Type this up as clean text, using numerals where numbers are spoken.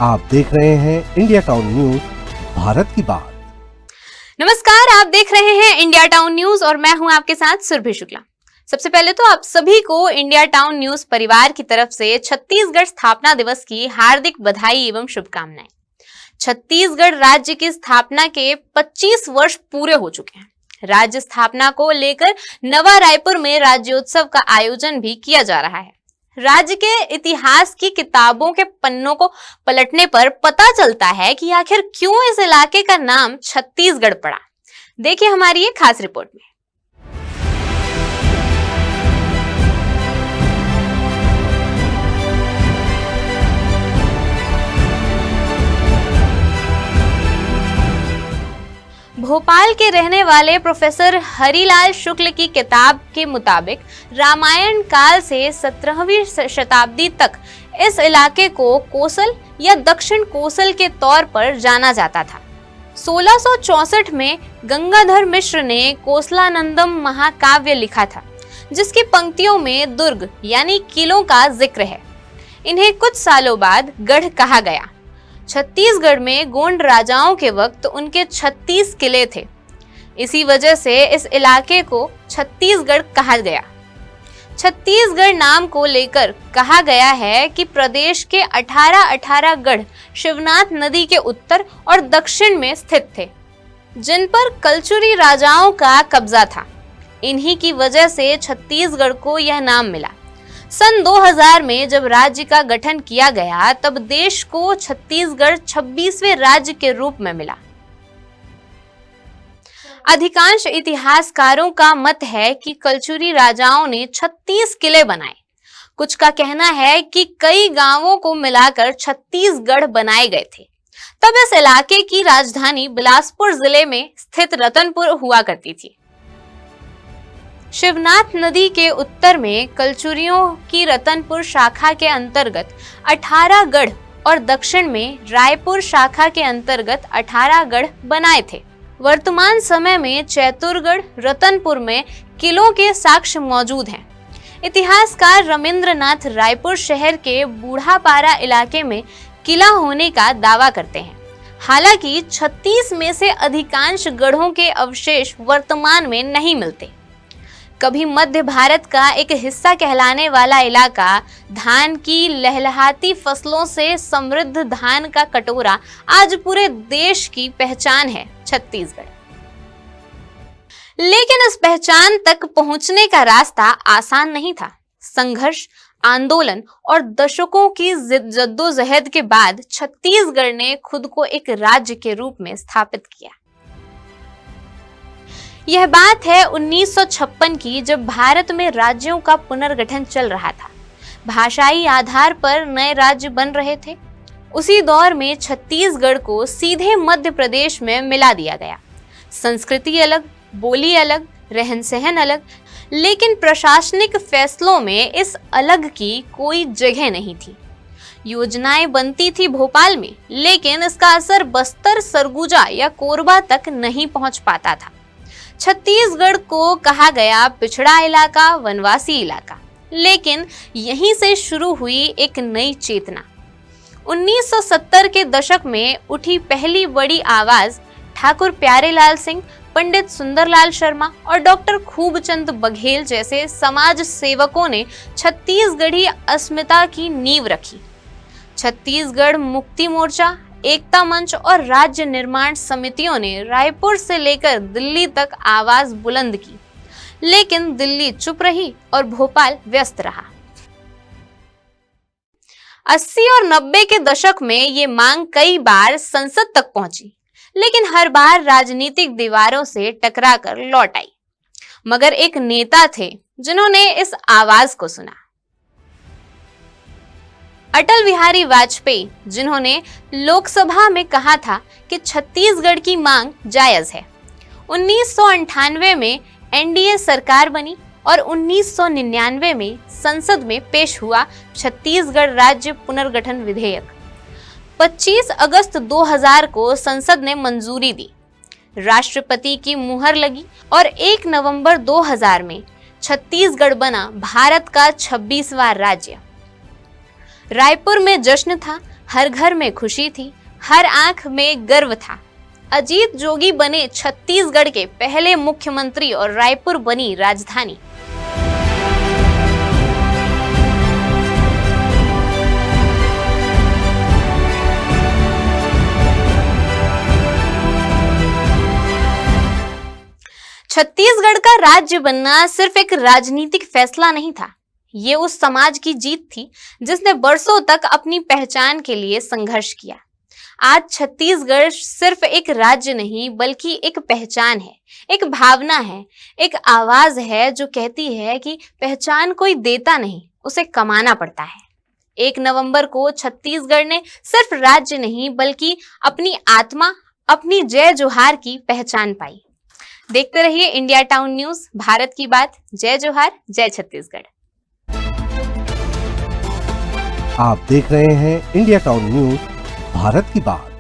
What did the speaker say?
आप देख रहे हैं इंडिया टाउन न्यूज, भारत की बात। नमस्कार, आप देख रहे हैं इंडिया टाउन न्यूज और मैं हूं आपके साथ सुरभि शुक्ला। सबसे पहले तो आप सभी को इंडिया टाउन न्यूज परिवार की तरफ से छत्तीसगढ़ स्थापना दिवस की हार्दिक बधाई एवं शुभकामनाएं। छत्तीसगढ़ राज्य की स्थापना के 25 वर्ष पूरे हो चुके हैं। राज्य स्थापना को लेकर नवा रायपुर में राज्योत्सव का आयोजन भी किया जा रहा है। राज्य के इतिहास की किताबों के पन्नों को पलटने पर पता चलता है कि आखिर क्यों इस इलाके का नाम छत्तीसगढ़ पड़ा। देखिए हमारी ये खास रिपोर्ट में। भोपाल के रहने वाले प्रोफेसर हरिलाल शुक्ल की किताब के मुताबिक रामायण काल से 17वीं शताब्दी तक इस इलाके को कोसल या दक्षिण कोसल के तौर पर जाना जाता था। 1664 में गंगाधर मिश्र ने कोसलानंदम महाकाव्य लिखा था, जिसकी पंक्तियों में दुर्ग यानी किलों का जिक्र है। इन्हें कुछ सालों बाद गढ़ कहा गया। छत्तीसगढ़ में गोंड राजाओं के वक्त उनके 36 किले थे। इसी वजह से इस इलाके को छत्तीसगढ़ कहा गया। छत्तीसगढ़ नाम को लेकर कहा गया है कि प्रदेश के 18 गढ़ शिवनाथ नदी के उत्तर और दक्षिण में स्थित थे, जिन पर कलचुरी राजाओं का कब्जा था। इन्हीं की वजह से छत्तीसगढ़ को यह नाम मिला। सन 2000 में जब राज्य का गठन किया गया, तब देश को छत्तीसगढ़ 26वें राज्य के रूप में मिला। अधिकांश इतिहासकारों का मत है कि कलचुरी राजाओं ने 36 किले बनाए। कुछ का कहना है कि कई गांवों को मिलाकर छत्तीसगढ़ बनाए गए थे। तब इस इलाके की राजधानी बिलासपुर जिले में स्थित रतनपुर हुआ करती थी। शिवनाथ नदी के उत्तर में कलचुरियों की रतनपुर शाखा के अंतर्गत 18 गढ़ और दक्षिण में रायपुर शाखा के अंतर्गत 18 गढ़ बनाए थे। वर्तमान समय में चैतुरगढ़ रतनपुर में किलों के साक्ष्य मौजूद हैं। इतिहासकार रमेंद्रनाथ रायपुर शहर के बूढ़ापारा इलाके में किला होने का दावा करते हैं। हालांकि 36 में से अधिकांश गढ़ों के अवशेष वर्तमान में नहीं मिलते। कभी मध्य भारत का एक हिस्सा कहलाने वाला इलाका धान की लहलहाती फसलों से समृद्ध धान का कटोरा आज पूरे देश की पहचान है छत्तीसगढ़। लेकिन इस पहचान तक पहुंचने का रास्ता आसान नहीं था। संघर्ष, आंदोलन और दशकों की जद्दोजहद के बाद छत्तीसगढ़ ने खुद को एक राज्य के रूप में स्थापित किया। यह बात है 1956 की, जब भारत में राज्यों का पुनर्गठन चल रहा था। भाषाई आधार पर नए राज्य बन रहे थे। उसी दौर में छत्तीसगढ़ को सीधे मध्य प्रदेश में मिला दिया गया। संस्कृति अलग, बोली अलग, रहन सहन अलग, लेकिन प्रशासनिक फैसलों में इस अलग की कोई जगह नहीं थी। योजनाएं बनती थी भोपाल में, लेकिन इसका असर बस्तर, सरगुजा या कोरबा तक नहीं पहुंच पाता था। छत्तीसगढ़ को कहा गया पिछड़ा इलाका, वनवासी इलाका। लेकिन यहीं से शुरू हुई एक नई चेतना। 1970 के दशक में उठी पहली बड़ी आवाज ठाकुर प्यारेलाल सिंह, पंडित सुंदरलाल शर्मा और डॉक्टर खूबचंद बघेल जैसे समाज सेवकों ने छत्तीसगढ़ी अस्मिता की नींव रखी। छत्तीसगढ़ मुक्ति मोर्चा, एकता मंच और राज्य निर्माण समितियों ने रायपुर से लेकर दिल्ली तक आवाज बुलंद की, लेकिन दिल्ली चुप रही और भोपाल व्यस्त रहा। 80 और 90 के दशक में ये मांग कई बार संसद तक पहुंची, लेकिन हर बार राजनीतिक दीवारों से टकराकर लौट आई। मगर एक नेता थे जिन्होंने इस आवाज को सुना। अटल बिहारी वाजपेयी, जिन्होंने लोकसभा में कहा था कि छत्तीसगढ़ की मांग जायज है। 1998 में एनडीए सरकार बनी और 1999 में संसद में पेश हुआ छत्तीसगढ़ राज्य पुनर्गठन विधेयक। 25 अगस्त 2000 को संसद ने मंजूरी दी, राष्ट्रपति की मुहर लगी और 1 नवंबर 2000 में छत्तीसगढ़ बना भारत का 26वां राज्य। रायपुर में जश्न था, हर घर में खुशी थी, हर आंख में गर्व था। अजीत जोगी बने छत्तीसगढ़ के पहले मुख्यमंत्री और रायपुर बनी राजधानी। छत्तीसगढ़ का राज्य बनना सिर्फ एक राजनीतिक फैसला नहीं था, ये उस समाज की जीत थी जिसने बरसों तक अपनी पहचान के लिए संघर्ष किया। आज छत्तीसगढ़ सिर्फ एक राज्य नहीं बल्कि एक पहचान है, एक भावना है, एक आवाज है जो कहती है कि पहचान कोई देता नहीं, उसे कमाना पड़ता है। 1 नवंबर को छत्तीसगढ़ ने सिर्फ राज्य नहीं बल्कि अपनी आत्मा, अपनी जय जोहार की पहचान पाई। देखते रहिए इंडिया टाउन न्यूज, भारत की बात। जय जोहार, जय छत्तीसगढ़। आप देख रहे हैं इंडिया टाउन न्यूज, भारत की बात।